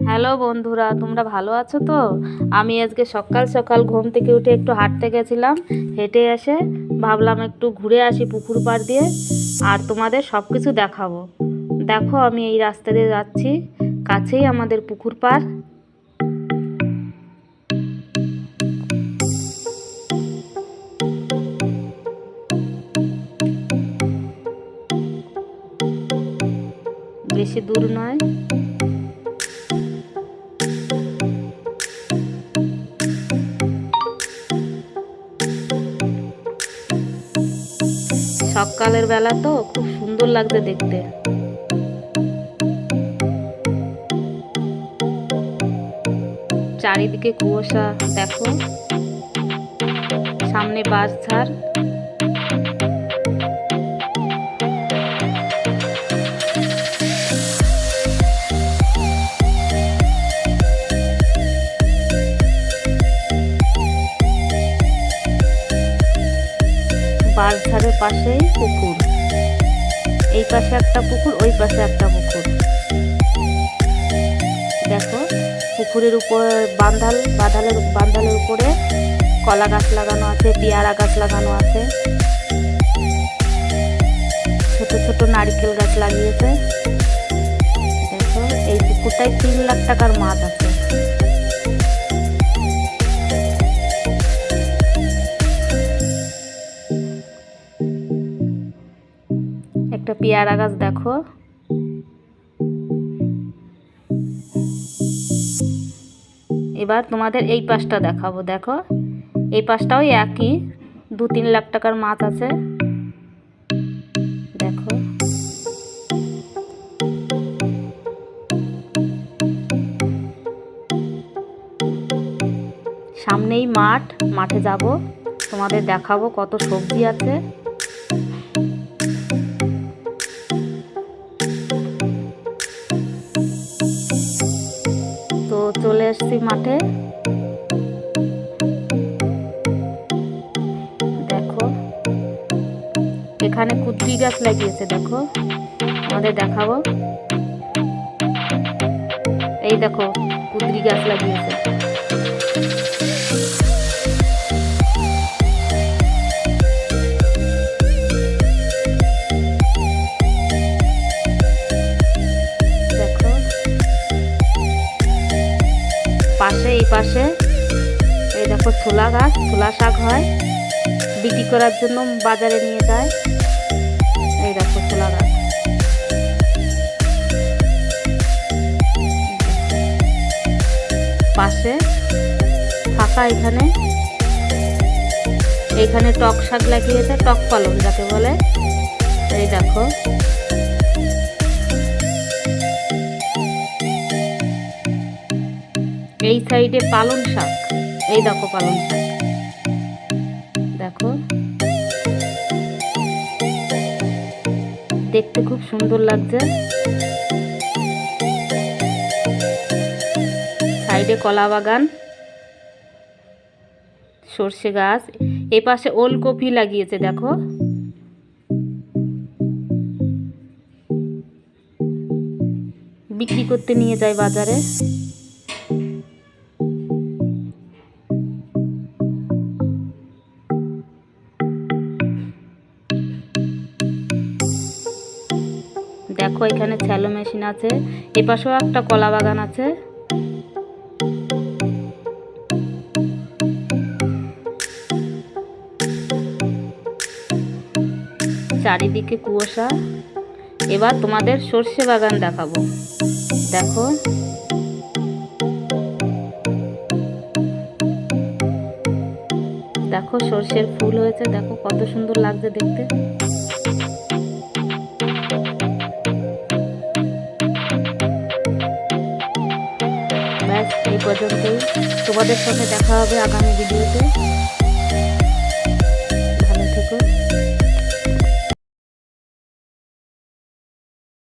Hello বন্ধুরা, তোমরা ভালো আছো তো? আমি আজকে সকাল সকাল ঘুম থেকে উঠে একটু হাঁটতে গেছিলাম। হেঁটে এসে ভাবলাম একটু ঘুরে আসি পুকুর পাড় দিয়ে, আর তোমাদের সব কিছু দেখাবো। দেখো, আমি এই রাস্তা দিয়ে যাচ্ছি, কাছেই আমাদের পুকুর পাড়। বেশি দূর নয়। সকালের বেলা তো খুব সুন্দর লাগছে দেখতে। চারিদিকে কুয়াশা, দেখো সামনে বাঁশঝাড়। বাঁশঝাড়ের পাশেই পুকুর, এই পাশে একটা পুকুর, ওই পাশে একটা পুকুর। দেখো, পুকুরের উপর বাঁধালের উপরে কলা গাছ লাগানো আছে, পেয়ারা গাছ লাগানো আছে, ছোট ছোট নারকেল গাছ লাগিয়েছে। দেখো, এই পুকুরটায় 3 লাখ টাকার মাছ আছে। একটা পেয়ারা গাছ দেখো। এবার তোমাদের এই পাশটা দেখাবো। দেখো, এই পাশটাও একই, 2-3 লাখ টাকার মাছ আছে। দেখো, সামনেই মাঠ, মাঠে যাব, তোমাদের দেখাবো কত সবজি আছে। তো চলে এসছি মাঠে। দেখো, এখানে কুদ্রি গাছ লাগিয়েছে। দেখো, আমাদের দেখাবো। এই দেখো, কুদ্রি গাছ লাগিয়েছে। দেখো, এই পাশে এই দেখো ছোলা গাছ, ছোলা শাক হয়, বিক্রি করার জন্য বাজারে নিয়ে যায়। এই দেখো ছোলা গাছ। পাশে ফাঁকা, এইখানে টক শাক লাগিয়েছে, টক পালং যাকে বলে। এই দেখো, এই সাইডে পালং শাক। এই দেখো পালং শাক। দেখো, দেখতে খুব সুন্দর লাগছে। সাইডে কলা বাগান, সর্ষে গাছ। এই পাশে ওলকপি লাগিয়েছে। দেখো, বিক্রি করতে নিয়ে যায় বাজারে। দেখো, এখানে স্যালো মেশিন আছে। এ পাশেও একটা কলা বাগান আছে। চারিদিকে কুয়াশা। এবার তোমাদের সর্ষে বাগান দেখাবো। দেখো, দেখো সর্ষের ফুল হয়েছে। দেখো কত সুন্দর লাগছে দেখতে। ব্যাস, এই পর্যন্তই। তোমাদের সাথে দেখা হবে আগামী ভিডিওতে।